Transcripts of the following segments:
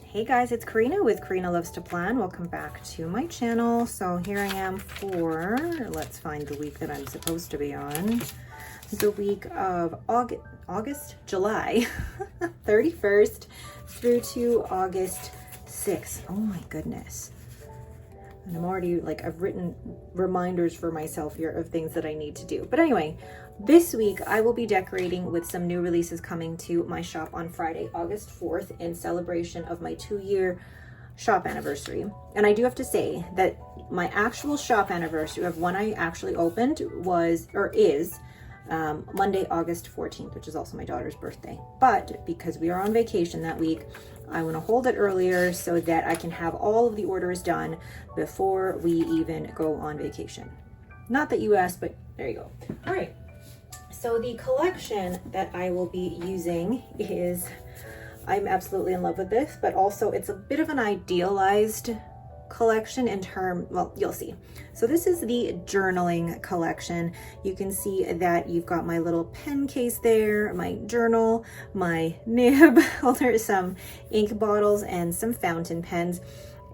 Hey guys, it's Karina with Karina Loves to Plan. Welcome back to my channel. So here I am for, let's find the week that I'm supposed to be on. The week of July 31st through to August 6th. Oh my goodness. And I'm already like, I've written reminders for myself here of things that I need to do. But anyway, this week I will be decorating with some new releases coming to my shop on Friday, August 4th, in celebration of my 2-year shop anniversary. And I do have to say that my actual shop anniversary of when I actually opened is Monday, August 14th, which is also my daughter's birthday. But because we are on vacation that week, I want to hold it earlier so that I can have all of the orders done before we even go on vacation. Not that you asked, but there you go. All right. So the collection that I will be using is, I'm absolutely in love with this, but also it's a bit of an idealized collection in term, well, you'll see. So this is the journaling collection. You can see that you've got my little pen case there, my journal, my nib, well, there's some ink bottles and some fountain pens.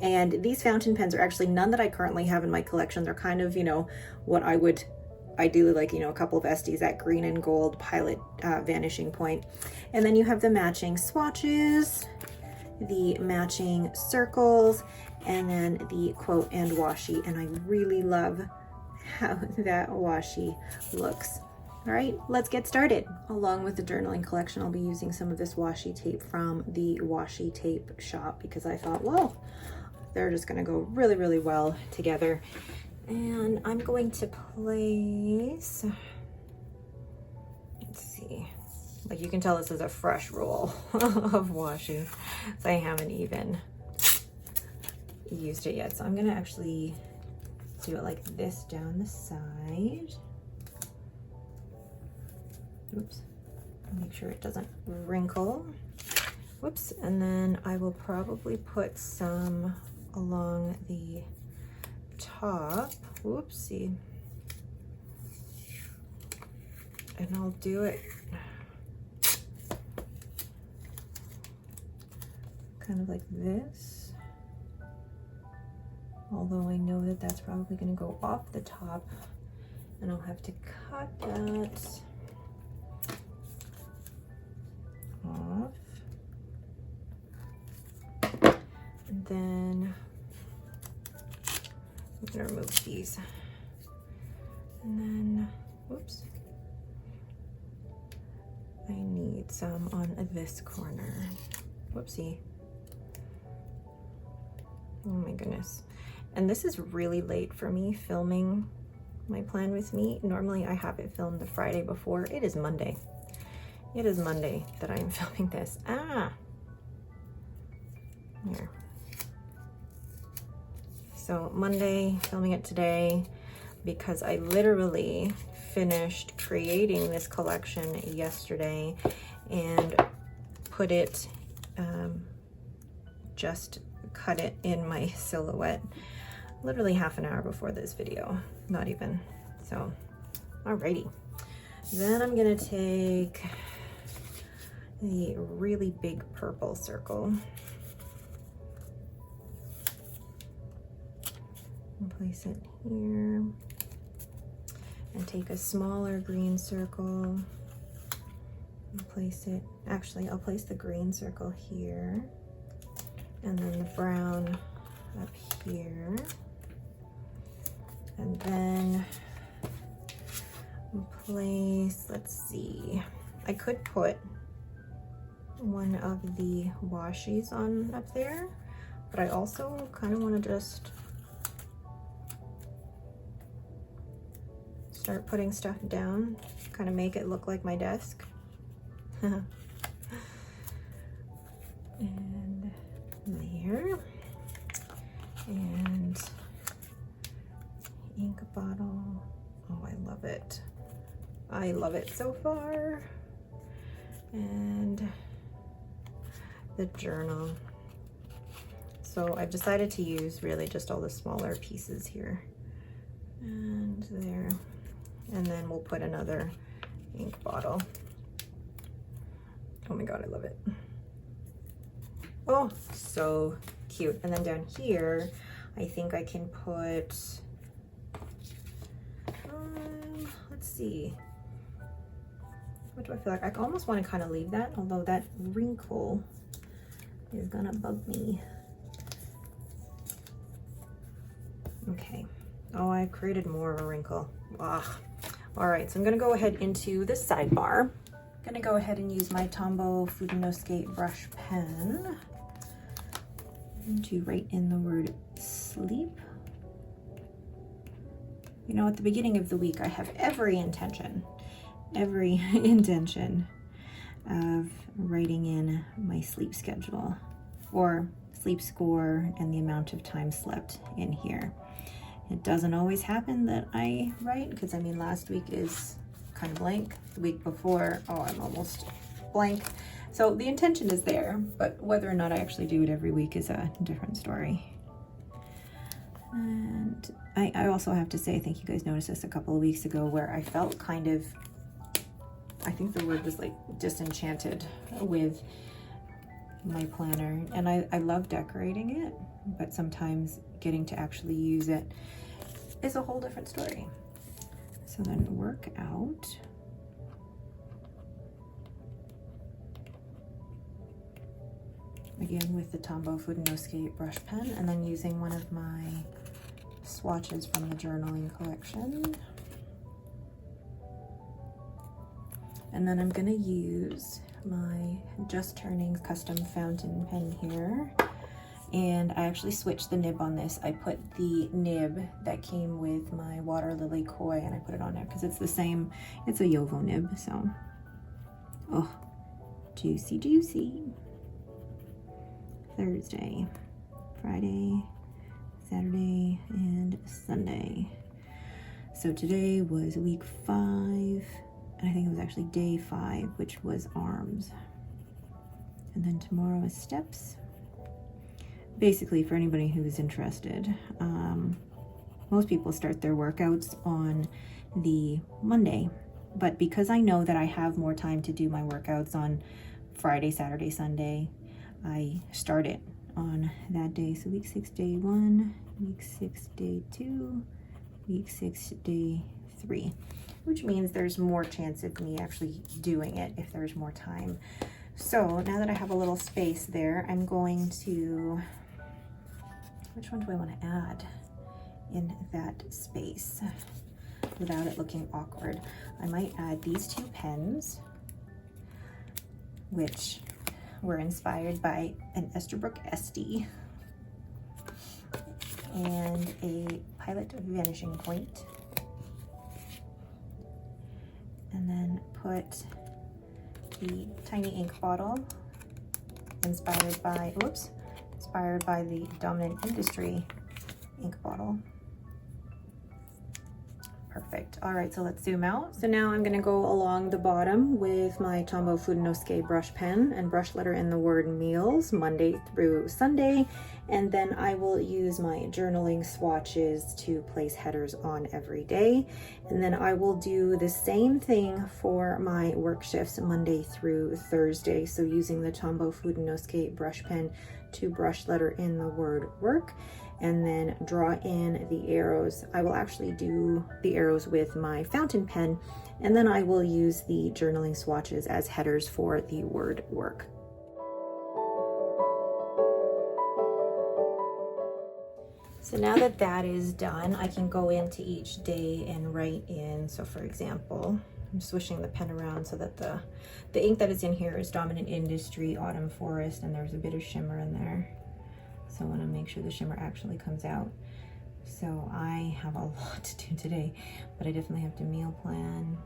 And these fountain pens are actually none that I currently have in my collection. They're kind of, you know, what I would ideally like, you know, a couple of Estes, that green and gold Pilot Vanishing Point. And then you have the matching swatches, the matching circles, and then the quote and washi. And I really love how that washi looks. All right, let's get started. Along with the journaling collection, I'll be using some of this washi tape from the washi tape shop because I thought, well, they're just gonna go really, really well together. And I'm going to place, let's see, like you can tell this is a fresh roll of washi. So I haven't even used it yet. So I'm gonna actually do it like this down the side. Oops, make sure it doesn't wrinkle. Whoops, and then I will probably put some along the top. Whoopsie. And I'll do it kind of like this. Although I know that that's probably going to go off the top and I'll have to cut that off. And then I'm gonna remove these. And then, whoops. I need some on this corner. Whoopsie. Oh my goodness. And this is really late for me filming my plan with me. Normally I have it filmed the Friday before. It is Monday. It is Monday that I am filming this. Here. So Monday, filming it today because I literally finished creating this collection yesterday and put it, just cut it in my silhouette literally half an hour before this video, not even. So, alrighty. Then I'm gonna take the really big purple circle and place it here, and take a smaller green circle and place it, actually I'll place the green circle here and then the brown up here, and then place, let's see, I could put one of the washies on up there, but I also kind of want to just start putting stuff down, kind of make it look like my desk. And there, and ink bottle. Oh, I love it. I love it so far. And the journal. So I've decided to use really just all the smaller pieces here and there. And then we'll put another ink bottle. Oh my God, I love it. Oh, so cute. And then down here, I think I can put, let's see. What do I feel like? I almost want to kind of leave that, although that wrinkle is gonna bug me. Okay. Oh, I created more of a wrinkle. Ah. All right, so I'm gonna go ahead into the sidebar. I'm gonna go ahead and use my Tombow Fudenosuke brush pen to write in the word sleep. You know, at the beginning of the week, I have every intention of writing in my sleep schedule or sleep score and the amount of time slept in here. It doesn't always happen that I write, because I mean, last week is kind of blank. The week before, oh, I'm almost blank. So the intention is there, but whether or not I actually do it every week is a different story. And I also have to say, I think you guys noticed this a couple of weeks ago, where I felt kind of, I think the word was like disenchanted with my planner. And I love decorating it, but sometimes getting to actually use it is a whole different story. So then work out. Again with the Tombow Fudenosuke brush pen, and then using one of my swatches from the journaling collection. And then I'm gonna use my Just Turning custom fountain pen here. And I actually switched the nib on this. I put the nib that came with my Water Lily Koi and I put it on there because it's the same, it's a Yovo nib, so. Oh, juicy, juicy. Thursday, Friday, Saturday, and Sunday. So today was week 5, and I think it was actually day 5, which was arms. And then tomorrow is steps. Basically, for anybody who is interested, most people start their workouts on the Monday, but because I know that I have more time to do my workouts on Friday, Saturday, Sunday, I start it on that day. So week 6, day 1, week 6, day 2, week 6, day 3, which means there's more chance of me actually doing it if there's more time. So now that I have a little space there, I'm going to, which one do I want to add in that space without it looking awkward? I might add these 2 pens, which were inspired by an Esterbrook Esty and a Pilot Vanishing Point. And then put the tiny ink bottle inspired by the Dominant Industry ink bottle. Perfect. All right, so let's zoom out. So now I'm gonna go along the bottom with my Tombow Fudenosuke brush pen and brush letter in the word meals, Monday through Sunday. And then I will use my journaling swatches to place headers on every day. And then I will do the same thing for my work shifts Monday through Thursday. So using the Tombow Fudenosuke brush pen to brush letter in the word work, and then draw in the arrows. I will actually do the arrows with my fountain pen, and then I will use the journaling swatches as headers for the word work. So now that that is done, I can go into each day and write in. So for example, I'm swishing the pen around so that the ink that is in here is Dominant Industry Autumn Forest, and there's a bit of shimmer in there. So I want to make sure the shimmer actually comes out. So I have a lot to do today, but I definitely have to meal plan,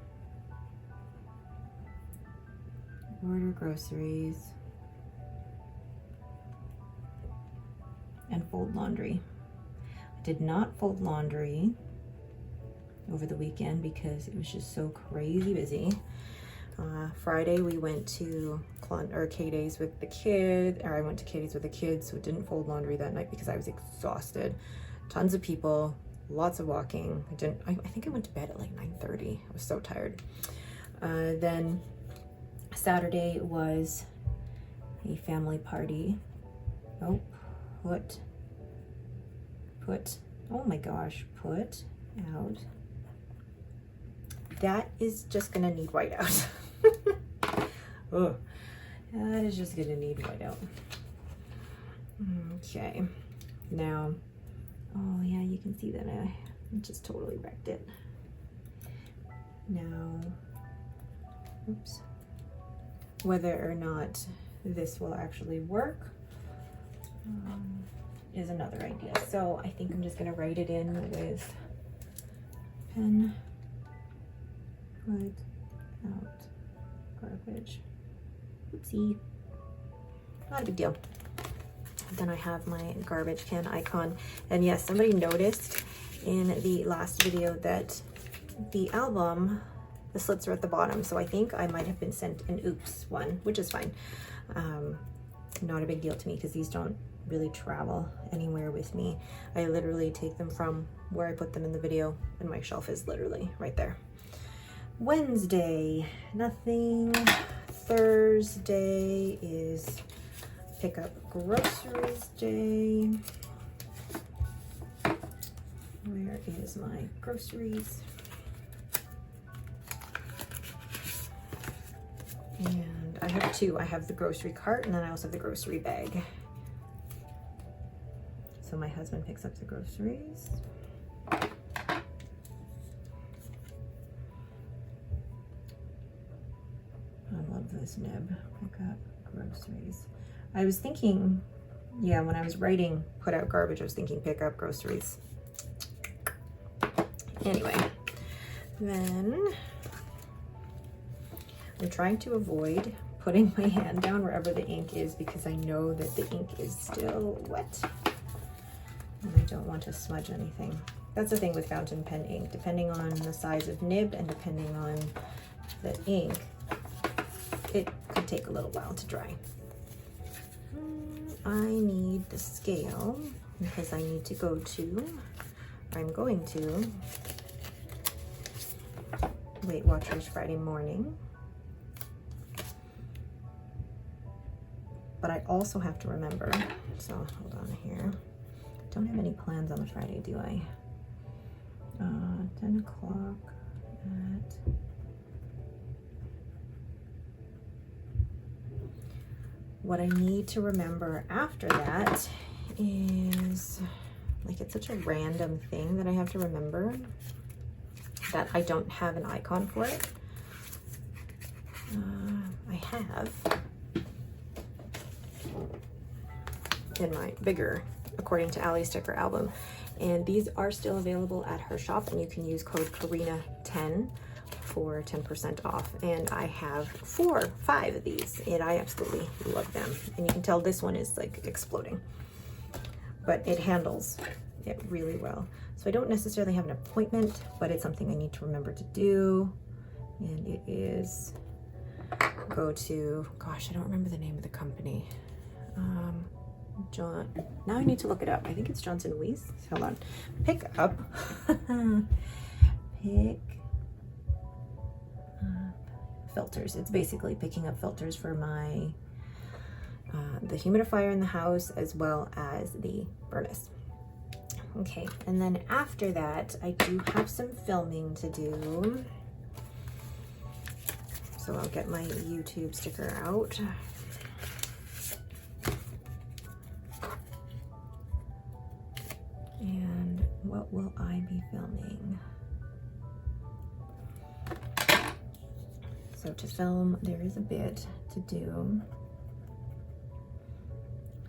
order groceries, and fold laundry. I did not fold laundry over the weekend because it was just so crazy busy. Friday we went to K-Days with the kid, or I went to K-Days with the kids, so didn't fold laundry that night because I was exhausted. Tons of people, lots of walking. I think I went to bed at like 9:30. I was so tired. Then Saturday was a family party Oh, put, oh my gosh, put out. That is just gonna need whiteout. Oh, that is just gonna need whiteout. Okay, now, oh yeah, you can see that I just totally wrecked it. Now, oops, whether or not this will actually work is another idea. So I think I'm just gonna write it in with pen, put out garbage. Oopsie, not a big deal. Then I have my garbage can icon. And yes, somebody noticed in the last video that the album, the slits are at the bottom. So I think I might have been sent an oops one, which is fine. Not a big deal to me because these don't really travel anywhere with me. I literally take them from where I put them in the video, and my shelf is literally right there. Wednesday, nothing. Thursday is pick up groceries day. Where is my groceries? And I have two. I have the grocery cart, and then I also have the grocery bag. So my husband picks up the groceries. I love this nib. Pick up groceries. I was thinking, yeah, when I was writing put out garbage, I was thinking pick up groceries. Anyway, then I'm trying to avoid putting my hand down wherever the ink is because I know that the ink is still wet and I don't want to smudge anything. That's the thing with fountain pen ink. Depending on the size of nib and depending on the ink, it could take a little while to dry. I need the scale because I need to go to, I'm going to Weight Watchers Friday morning. But I also have to remember, so hold on here. Don't have any plans on the Friday, do I? 10 o'clock at... What I need to remember after that is, like, it's such a random thing that I have to remember that I don't have an icon for it. I have in my bigger According to Ali sticker album, and these are still available at her shop, and you can use code Karina10 for 10% off. And I have 5 of these, and I absolutely love them. And you can tell this one is like exploding, but it handles it really well. So I don't necessarily have an appointment, but it's something I need to remember to do. And it is go to, gosh, I don't remember the name of the company. Now I need to look it up. I think it's Johnson Weiss. Hold on. Pick up. Pick up filters. It's basically picking up filters for my the humidifier in the house as well as the furnace. Okay, and then after that, I do have some filming to do. So I'll get my YouTube sticker out. And what will I be filming? So to film, there is a bit to do.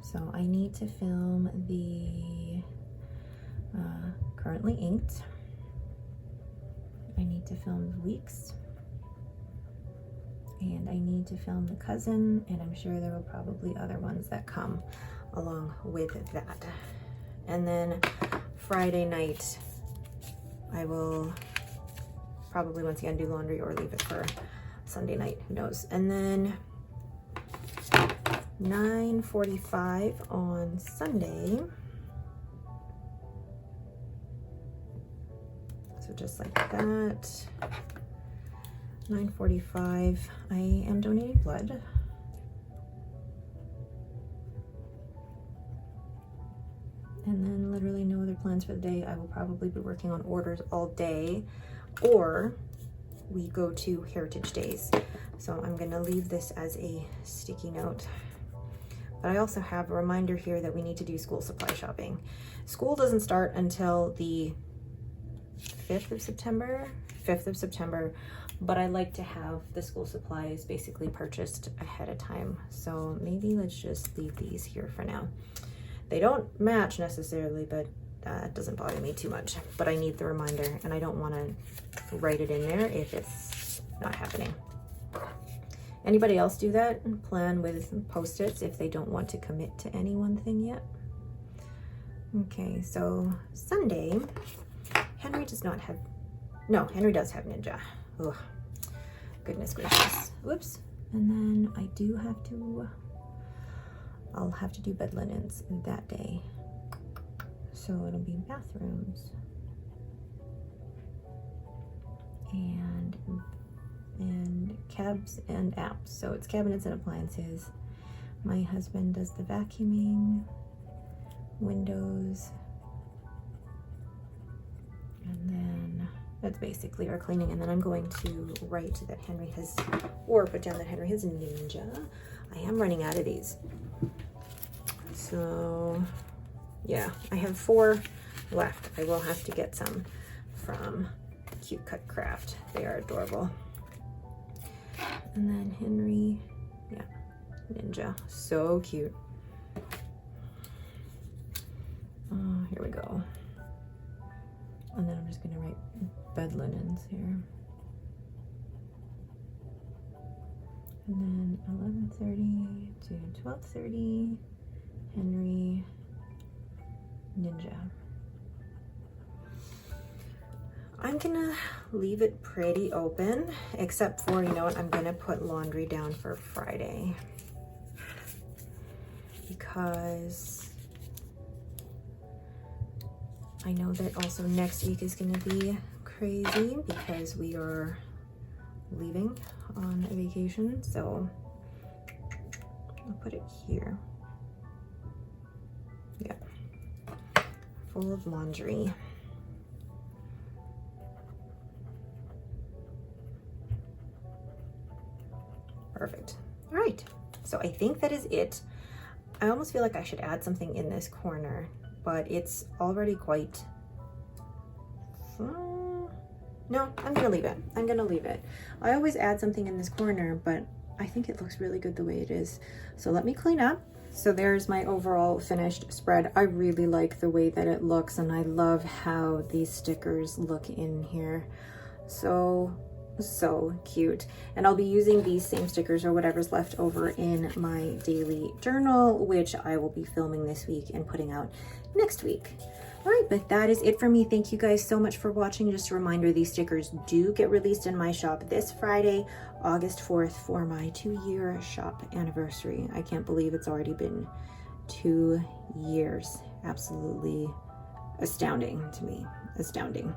So I need to film the currently inked. I need to film the weeks. And I need to film the cousin, and I'm sure there will probably other ones that come along with that. And then Friday night, I will probably once again do laundry or leave it for Sunday night, who knows. And then 9:45 on Sunday. So just like that. 9:45, I am donating blood. plans for the day. I will probably be working on orders all day, or we go to Heritage Days. So I'm gonna leave this as a sticky note. But I also have a reminder here that we need to do school supply shopping. School doesn't start until the 5th of September, but I like to have the school supplies basically purchased ahead of time. So maybe let's just leave these here for now. They don't match necessarily, but it doesn't bother me too much. But I need the reminder, and I don't want to write it in there if it's not happening. Anybody else do that? Plan with Post-its if they don't want to commit to any one thing yet? Okay, so Sunday, Henry does not have, no, Henry does have Ninja. Ugh, goodness gracious. Whoops. And then I do have to, I'll have to do bed linens that day. So it'll be bathrooms and cabs and apps. So it's cabinets and appliances. My husband does the vacuuming, windows, and then that's basically our cleaning. And then I'm going to write that Henry has, or put down that Henry has Ninja. I am running out of these. So yeah, I have 4 left. I will have to get some from Cute Cut Craft. They are adorable. And then Henry, yeah, Ninja, so cute. Here we go. And then I'm just gonna write bed linens here. And then 11:30 to 12:30, Henry, Ninja. I'm gonna leave it pretty open, except for, you know what, I'm gonna put laundry down for Friday. Because I know that also next week is gonna be crazy because we are leaving on a vacation. So I'll put it here. Yeah, full of laundry. Perfect. All right, so I think that is it. I almost feel like I should add something in this corner, but it's already quite, no, I'm gonna leave it. I'm gonna leave it. I always add something in this corner, but I think it looks really good the way it is. So let me clean up. So there's my overall finished spread. I really like the way that it looks, and I love how these stickers look in here. So cute. And I'll be using these same stickers or whatever's left over in my daily journal, which I will be filming this week and putting out next week. All right, but that is it for me. Thank you guys so much for watching. Just a reminder, these stickers do get released in my shop this Friday, August 4th, for my 2-year shop anniversary. I can't believe it's already been 2 years. Absolutely astounding to me, astounding.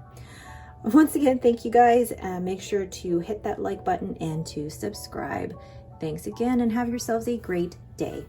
Once again, thank you guys. Make sure to hit that like button and to subscribe. Thanks again, and have yourselves a great day.